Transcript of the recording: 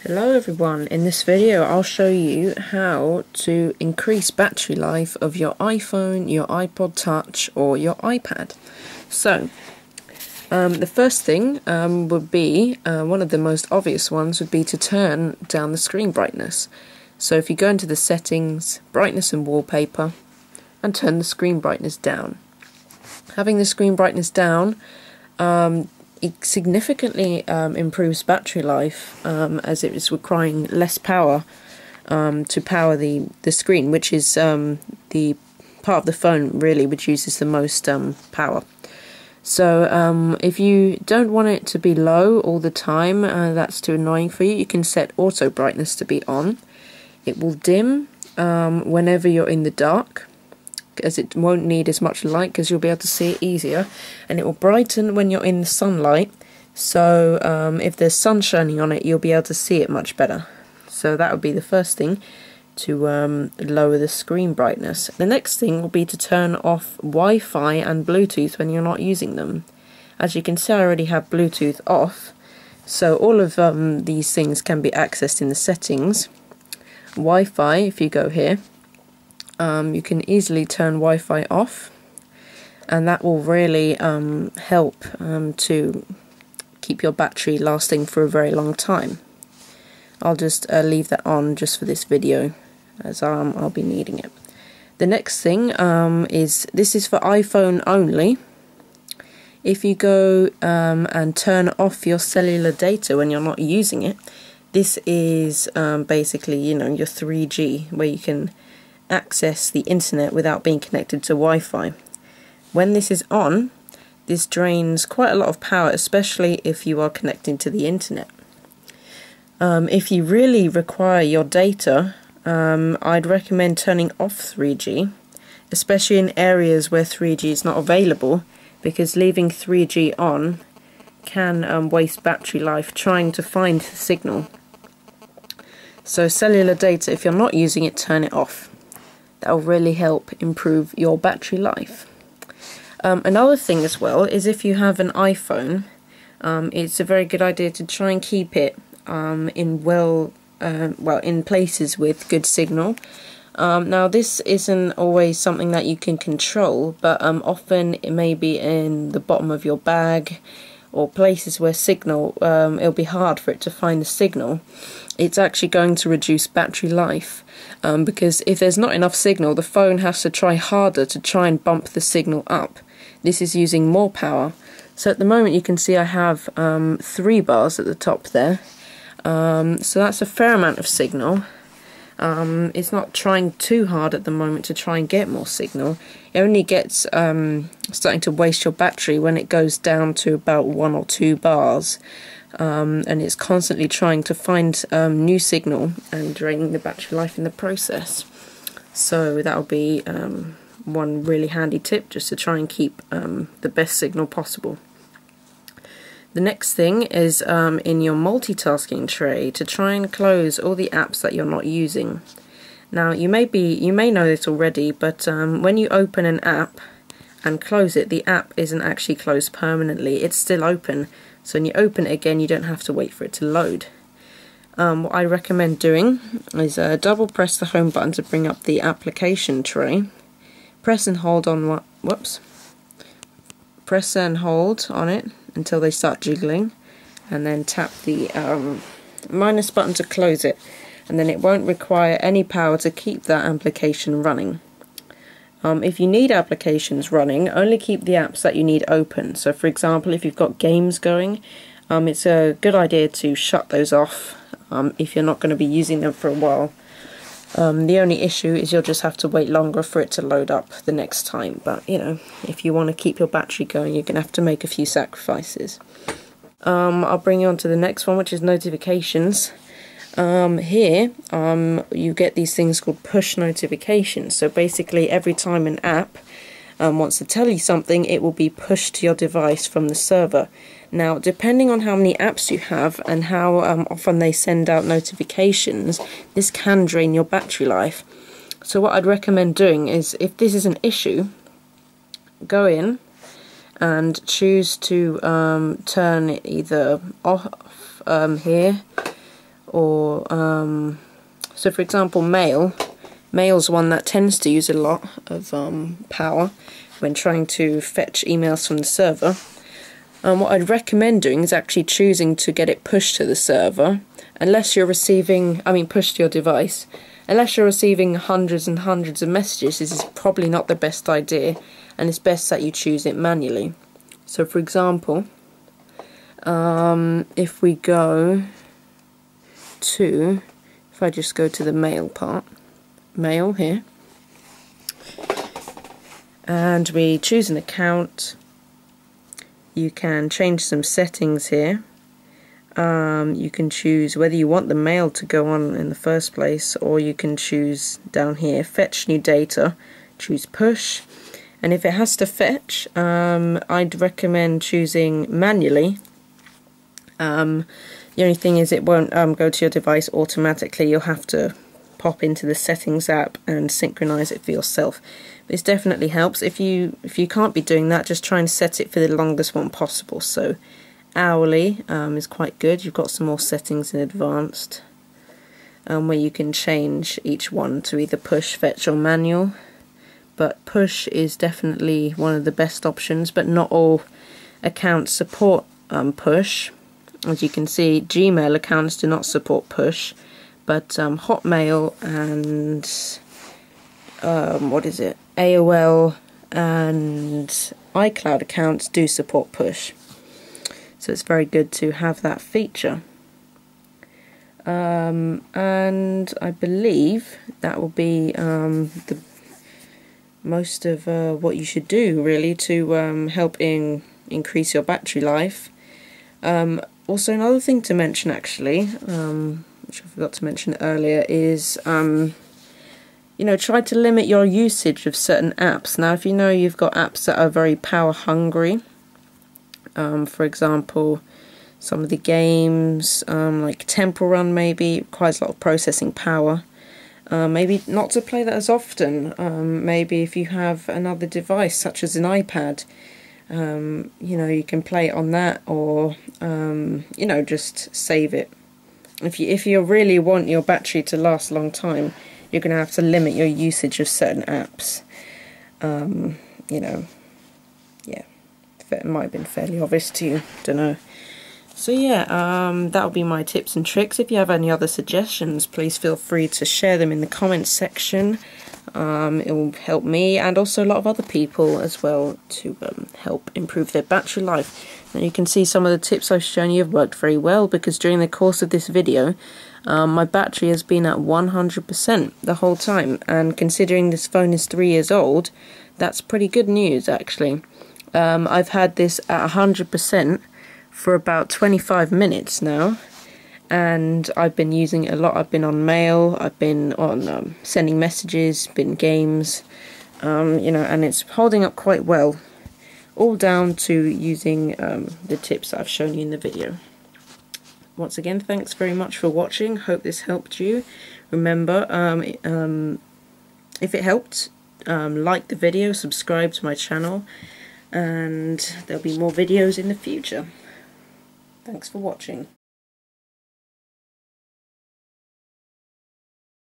Hello everyone, in this video I'll show you how to increase battery life of your iPhone, your iPod Touch or your iPad. So, the first thing would be, one of the most obvious ones would be to turn down the screen brightness. So if you go into the settings, brightness and wallpaper, and turn the screen brightness down. Having the screen brightness down, it significantly improves battery life as it is requiring less power to power the screen, which is the part of the phone really which uses the most power. So if you don't want it to be low all the time, that's too annoying for you, you can set auto brightness to be on. It will dim whenever you're in the dark, as it won't need as much light because you'll be able to see it easier, and it will brighten when you're in the sunlight, so if there's sun shining on it you'll be able to see it much better. So that would be the first thing, to lower the screen brightness. The next thing will be to turn off Wi-Fi and Bluetooth when you're not using them. As you can see, I already have Bluetooth off, so all of these things can be accessed in the settings. Wi-Fi, if you go here, you can easily turn Wi-Fi off, and that will really help to keep your battery lasting for a very long time. I'll just leave that on just for this video, as I'll be needing it. The next thing this is for iPhone only. If you go and turn off your cellular data when you're not using it, this is basically, your 3G, where you can access the internet without being connected to Wi-Fi. When this is on, this drains quite a lot of power, especially if you are connecting to the internet. If you really require your data, I'd recommend turning off 3G, especially in areas where 3G is not available, because leaving 3G on can waste battery life trying to find the signal. So cellular data, if you're not using it, turn it off. That will really help improve your battery life. Another thing as well is, if you have an iPhone, it's a very good idea to try and keep it in places with good signal. Now this isn't always something that you can control, but often it may be in the bottom of your bag, or places where it'll be hard for it to find the signal. It's actually going to reduce battery life, because if there's not enough signal, the phone has to try harder to try and bump the signal up. This is using more power. So at the moment you can see I have 3 bars at the top there, so that's a fair amount of signal. It's not trying too hard at the moment to try and get more signal. It only gets starting to waste your battery when it goes down to about 1 or 2 bars, and it's constantly trying to find new signal and draining the battery life in the process. So that'll be one really handy tip, just to try and keep the best signal possible. The next thing is in your multitasking tray, to try and close all the apps that you're not using. Now you may know this already, but when you open an app and close it, the app isn't actually closed permanently, it's still open. So when you open it again, you don't have to wait for it to load. What I recommend doing is double press the home button to bring up the application tray. Press and hold on press and hold on it until they start jiggling, and then tap the minus button to close it, and then it won't require any power to keep that application running. If you need applications running, only keep the apps that you need open. So for example, if you've got games going, it's a good idea to shut those off if you're not going to be using them for a while. The only issue is you'll just have to wait longer for it to load up the next time, but if you want to keep your battery going, you're going to have to make a few sacrifices. I'll bring you on to the next one, which is notifications. Here you get these things called push notifications. So basically every time an app wants to tell you something, it will be pushed to your device from the server. Now, depending on how many apps you have and how often they send out notifications, this can drain your battery life. So what I'd recommend doing is, if this is an issue, go in and choose to turn it either off here or so for example mail's one that tends to use a lot of power when trying to fetch emails from the server. What I'd recommend doing is actually choosing to get it pushed to the server, unless you're receiving, pushed to your device. Unless you're receiving hundreds and hundreds of messages, this is probably not the best idea, and it's best that you choose it manually. So for example, if we go to, if I just go to the mail part, mail here, and we choose an account, you can change some settings here. You can choose whether you want the mail to go on in the first place, or you can choose down here, fetch new data, choose push, and if it has to fetch, I'd recommend choosing manually. The only thing is it won't go to your device automatically. You'll have to pop into the settings app and synchronize it for yourself. This definitely helps. If you can't be doing that, just try and set it for the longest one possible. So hourly is quite good. You've got some more settings in advanced where you can change each one to either push, fetch or manual. But push is definitely one of the best options, but not all accounts support push. As you can see, Gmail accounts do not support push, but Hotmail and AOL and iCloud accounts do support push. So it's very good to have that feature. And I believe that will be the most of what you should do really to help increase your battery life. Also, another thing to mention actually, which I forgot to mention earlier, is try to limit your usage of certain apps. Now, if you know you've got apps that are very power hungry, for example, some of the games, like Temple Run maybe, requires a lot of processing power. Maybe not to play that as often. Maybe if you have another device, such as an iPad, you can play it on that, or just save it. If you really want your battery to last a long time, you're going to have to limit your usage of certain apps. It might have been fairly obvious to you, don't know. So yeah, that'll be my tips and tricks. If you have any other suggestions, please feel free to share them in the comments section. It will help me and also a lot of other people as well to help improve their battery life. And you can see some of the tips I've shown you have worked very well, because during the course of this video my battery has been at 100% the whole time, and considering this phone is 3 years old, that's pretty good news actually. I've had this at 100% for about 25 minutes now, and I've been using it a lot. I've been on mail, I've been on sending messages, been games, and it's holding up quite well, all down to using the tips that I've shown you in the video. Once again, thanks very much for watching. Hope this helped you. Remember, if it helped, like the video, subscribe to my channel, and there'll be more videos in the future. Thanks for watching.